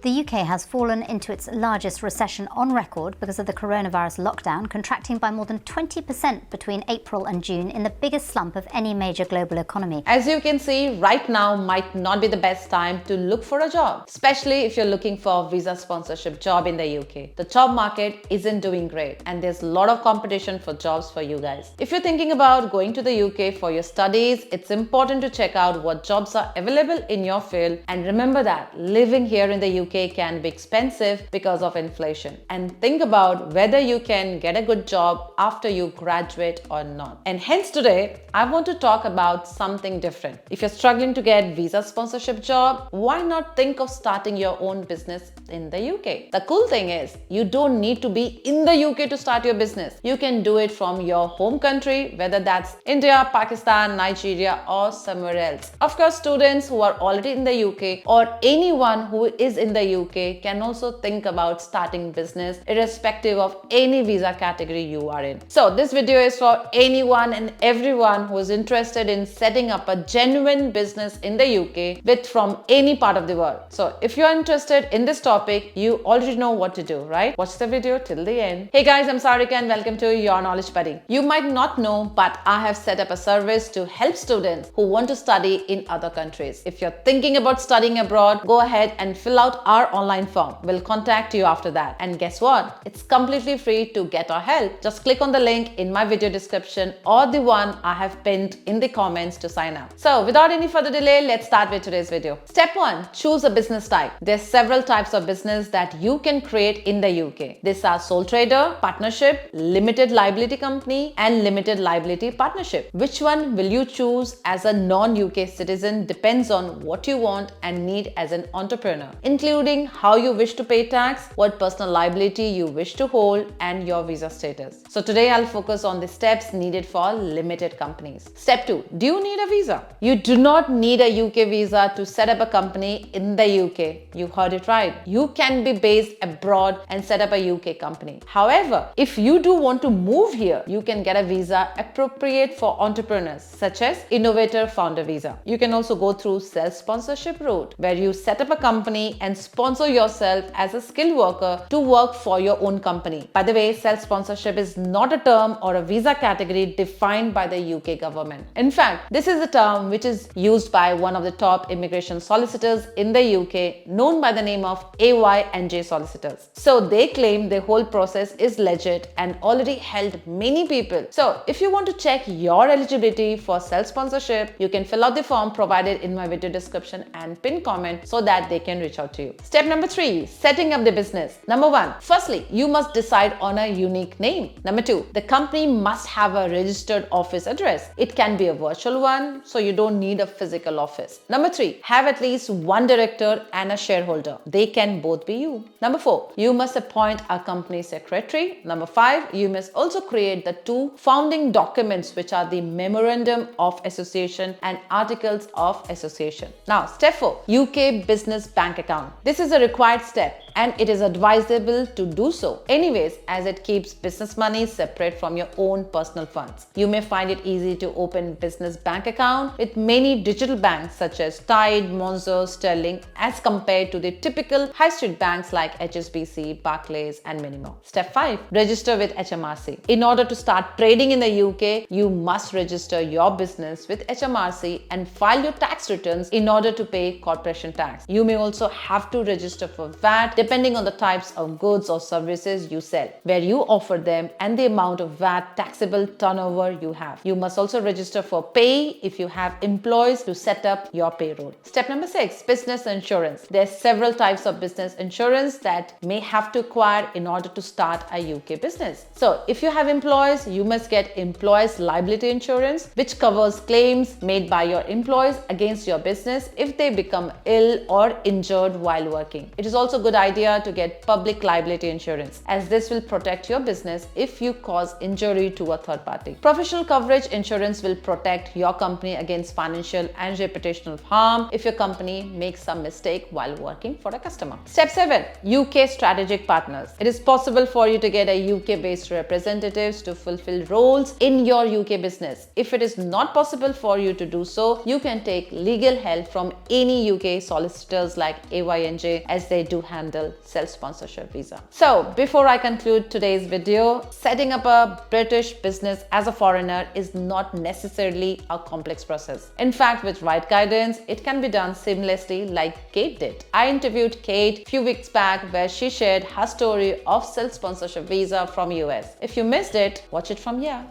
The UK has fallen into its largest recession on record because of the coronavirus lockdown, contracting by more than 20% between April and June in the biggest slump of any major global economy. As you can see, right now might not be the best time to look for a job, especially if you're looking for a visa sponsorship job in the UK. The job market isn't doing great and there's a lot of competition for jobs for you guys. If you're thinking about going to the UK for your studies, it's important to check out what jobs are available in your field, and remember that living here in the UK can be expensive because of inflation, and think about whether you can get a good job after you graduate or not. And hence today I want to talk about something different. If you're struggling to get visa sponsorship job, why not think of starting your own business in the UK? The cool thing is you don't need to be in the UK to start your business. You can do it from your home country, whether that's India, Pakistan, Nigeria or somewhere else. Of course, students who are already in the UK or anyone who is in the UK can also think about starting business irrespective of any visa category you are in. So this video is for anyone and everyone who is interested in setting up a genuine business in the UK from any part of the world. So if you are interested in this topic, you already know what to do, right? Watch the video till the end. Hey guys, I'm Sarika and welcome to Your Knowledge Buddy. You might not know, but I have set up a service to help students who want to study in other countries. If you're thinking about studying abroad, go ahead and fill out our online form. We'll contact you after that. And guess what? It's completely free to get our help. Just click on the link in my video description or the one I have pinned in the comments to sign up. So without any further delay, let's start with today's video. Step 1. Choose a business type. There's several types of business that you can create in the UK. These are sole trader, partnership, limited liability company and limited liability partnership. Which one will you choose as a non-UK citizen depends on what you want and need as an entrepreneur, including how you wish to pay tax, what personal liability you wish to hold and your visa status. So today I'll focus on the steps needed for limited companies. Step 2. Do you need a visa? You do not need a UK visa to set up a company in the UK. You heard it right. You can be based abroad and set up a UK company. However, if you do want to move here, you can get a visa appropriate for entrepreneurs such as Innovator founder visa. You can also go through self-sponsorship route where you set up a company and sponsor yourself as a skilled worker to work for your own company. By the way, self-sponsorship is not a term or a visa category defined by the UK government. In fact, this is a term which is used by one of the top immigration solicitors in the UK, known by the name of AY and J Solicitors. So they claim the whole process is legit and already helped many people. So if you want to check your eligibility for self-sponsorship, you can fill out the form provided in my video description and pin comment so that they can reach out to you. Step number 3. Setting up the business. Number 1. Firstly, you must decide on a unique name. Number 2. The company must have a registered office address. It can be a virtual one, so you don't need a physical office. Number 3. Have at least one director and a shareholder. They can both be you. Number 4. You must appoint a company secretary. Number 5. You must also create the 2 founding documents, which are the memorandum of association and articles of association. Now, step 4. UK business bank account. This is a required step and it is advisable to do so anyways, as it keeps business money separate from your own personal funds. You may find it easy to open business bank account with many digital banks such as Tide, Monzo, Sterling, as compared to the typical high street banks like HSBC, Barclays and many more. Step 5. Register with HMRC. In order to start trading in the UK, you must register your business with HMRC and file your tax returns in order to pay corporation tax. You may also have to register for VAT depending on the types of goods or services you sell, where you offer them and the amount of VAT taxable turnover you have. You must also register for pay if you have employees to set up your payroll. Step number 6. Business insurance. There are several types of business insurance that may have to acquire in order to start a UK business. So if you have employees, you must get employees liability insurance, which covers claims made by your employees against your business if they become ill or injured while working. It is also a good idea idea to get public liability insurance, as this will protect your business if you cause injury to a third party. Professional coverage insurance will protect your company against financial and reputational harm if your company makes some mistake while working for a customer. Step 7. UK strategic partners. It is possible for you to get a UK-based representatives to fulfill roles in your UK business. If it is not possible for you to do so, you can take legal help from any UK solicitors like AY&J, as they do handle self-sponsorship visa. So before I conclude today's video, setting up a British business as a foreigner is not necessarily a complex process. In fact, with right guidance, it can be done seamlessly like Kate did. I interviewed Kate a few weeks back where she shared her story of self-sponsorship visa from US. If you missed it, watch it from here.